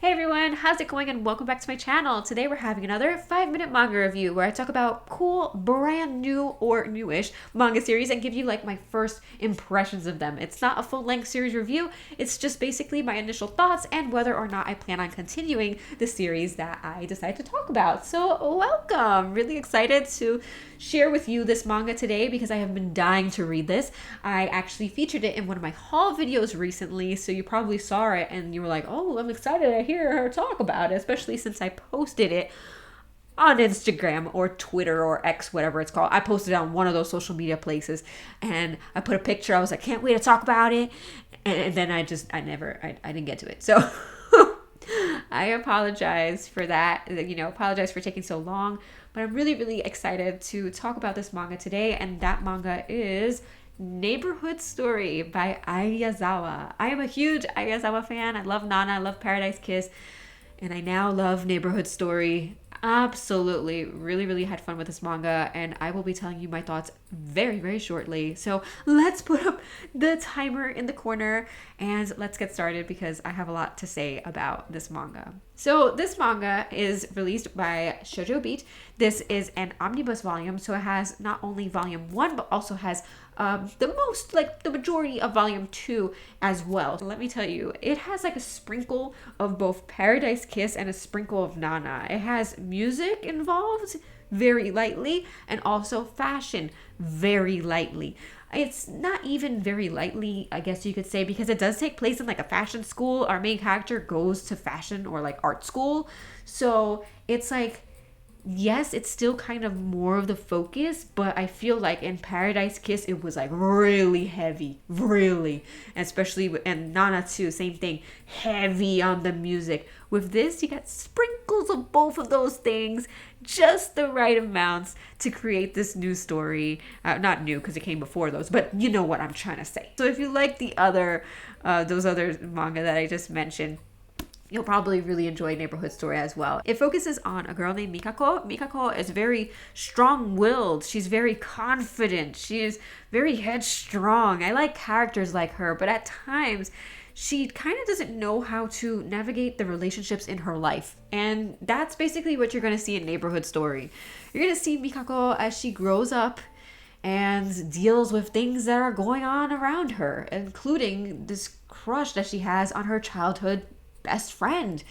Hey everyone, how's it going and welcome back to my channel. Today we're having another 5-minute manga review where I talk about cool, brand new or newish manga series and give you like my first impressions of them. It's not a full-length series review, it's just basically my initial thoughts and whether or not I plan on continuing the series that I decided to talk about. So welcome! Really excited to share with you this manga today because I have been dying to read this. I actually featured it in one of my haul videos recently, so you probably saw it and you were like, oh, I'm excited to hear her talk about it, especially since I posted it on Instagram or Twitter or X, whatever it's called. I posted it on one of those social media places and I put a picture. I was like, can't wait to talk about it. And then I didn't get to it. So I apologize for that, apologize for taking so long, but I'm really, really excited to talk about this manga today. And that manga is Neighborhood Story by Ai Yazawa. I am a huge Ai Yazawa fan. I love Nana, I love Paradise Kiss, and I now love Neighborhood Story. Absolutely, really, really had fun with this manga, and I will be telling you my thoughts very, very shortly. So let's put up the timer in the corner and let's get started because I have a lot to say about this manga. So this manga is released by Shoujo Beat. This is an omnibus volume, so it has not only volume 1 but also has the majority of volume 2 as well. So let me tell you, it has like a sprinkle of both Paradise Kiss and a sprinkle of Nana. It has music involved very lightly and also fashion very lightly. It's not even very lightly, I guess you could say, because it does take place in like a fashion school. Our main character goes to fashion or like art school. So it's like, yes, it's still kind of more of the focus, but I feel like in Paradise Kiss, it was like really heavy, really. And especially, and Nana too, same thing, heavy on the music. With this, you got sprinkles of both of those things, just the right amounts to create this new story. Not new because it came before those, but you know what I'm trying to say. So if you like those other manga that I just mentioned, you'll probably really enjoy Neighborhood Story as well. It focuses on a girl named Mikako. Mikako is very strong-willed. She's very confident. She is very headstrong. I like characters like her, but at times she kind of doesn't know how to navigate the relationships in her life. And that's basically what you're going to see in Neighborhood Story. You're going to see Mikako as she grows up and deals with things that are going on around her, including this crush that she has on her childhood best friend.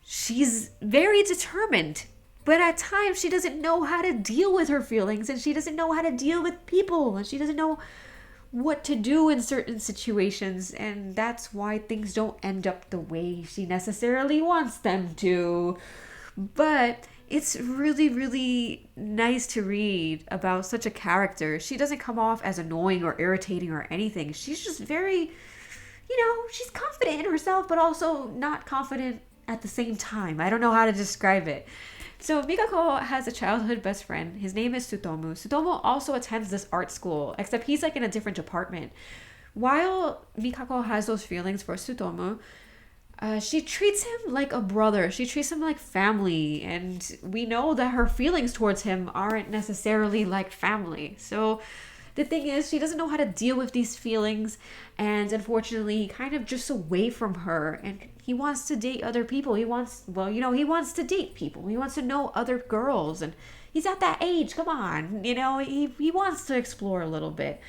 She's very determined, but at times she doesn't know how to deal with her feelings, and she doesn't know how to deal with people, and she doesn't know what to do in certain situations, and that's why things don't end up the way she necessarily wants them to. But it's really, really nice to read about such a character. She doesn't come off as annoying or irritating or anything. She's just very, she's confident in herself, but also not confident at the same time. I don't know how to describe it. So Mikako has a childhood best friend. His name is Tsutomu. Tsutomu also attends this art school, except he's like in a different department. While Mikako has those feelings for Tsutomu, she treats him like a brother. She treats him like family. And we know that her feelings towards him aren't necessarily like family. So the thing is, she doesn't know how to deal with these feelings, and unfortunately, he kind of drifts away from her, and he wants to date other people. He wants to date people. He wants to know other girls, and he's at that age. Come on, he wants to explore a little bit.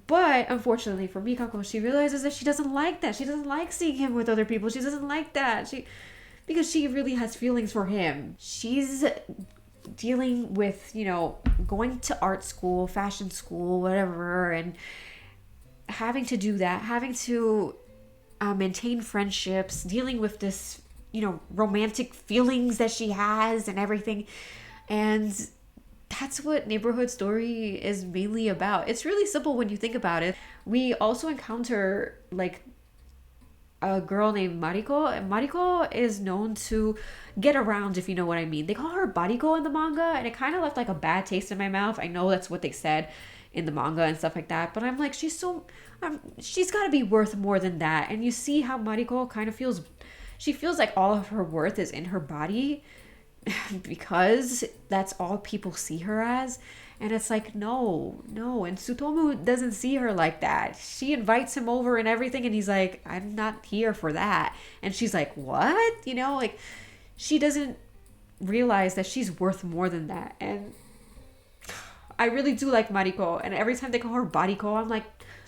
But unfortunately for Mikako, she realizes that she doesn't like that. She doesn't like seeing him with other people. She doesn't like that. Because she really has feelings for him. She's dealing with, going to art school, fashion school, whatever, and having to do that, having to maintain friendships, dealing with this, romantic feelings that she has and everything. And that's what Neighborhood Story is mainly about. It's really simple when you think about it. We also encounter like a girl named Mariko, and Mariko is known to get around, if you know what I mean. They call her Bariko in the manga, and it kind of left like a bad taste in my mouth. I know that's what they said in the manga and stuff like that, but I'm like, she's got to be worth more than that. And you see how Mariko kind of feels like all of her worth is in her body because that's all people see her as. And it's like, no, no. And Tsutomu doesn't see her like that. She invites him over and everything, and he's like, I'm not here for that. And she's like, what? You know, like, she doesn't realize that she's worth more than that. And I really do like Mariko. And every time they call her Bariko, I'm like,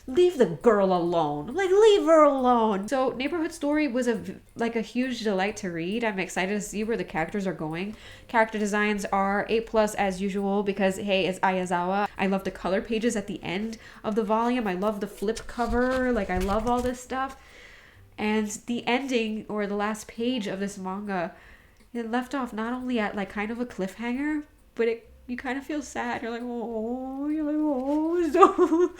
leave the girl alone. I'm like, leave her alone. So Neighborhood Story was a huge delight to read. I'm excited to see where the characters are going. Character designs are A+ as usual because, hey, it's Ai Yazawa. I love the color pages at the end of the volume. I love the flip cover. Like, I love all this stuff. And the ending, or the last page of this manga, it left off not only at like kind of a cliffhanger, but you kind of feel sad. You're like, oh, so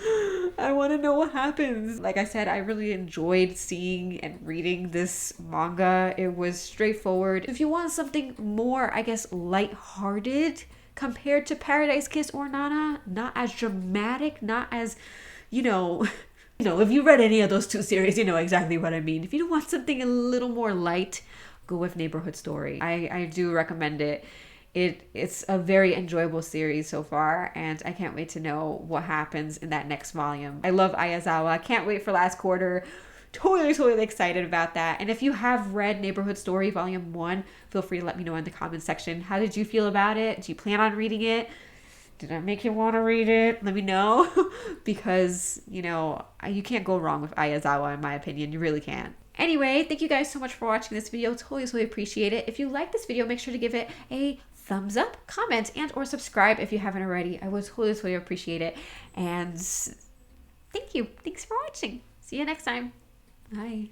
I want to know what happens. Like I said, I really enjoyed seeing and reading this manga. It was straightforward. If you want something more, I guess, lighthearted compared to Paradise Kiss or Nana, not as dramatic, not as, you know, if you read any of those two series, you know exactly what I mean. If you want something a little more light, go with Neighborhood Story. I do recommend it. It's a very enjoyable series so far, and I can't wait to know what happens in that next volume. I love Ai Yazawa. Can't wait for last quarter. Totally excited about that. And if you have read Neighborhood Story Volume 1, feel free to let me know in the comments section. How did you feel about it? Do you plan on reading it? Did I make you want to read it? Let me know. Because, you can't go wrong with Ai Yazawa, in my opinion. You really can't. Anyway, thank you guys so much for watching this video. Totally appreciate it. If you like this video, make sure to give it a thumbs up, comment, and or subscribe if you haven't already. I would totally appreciate it. And thank you. Thanks for watching. See you next time. Bye.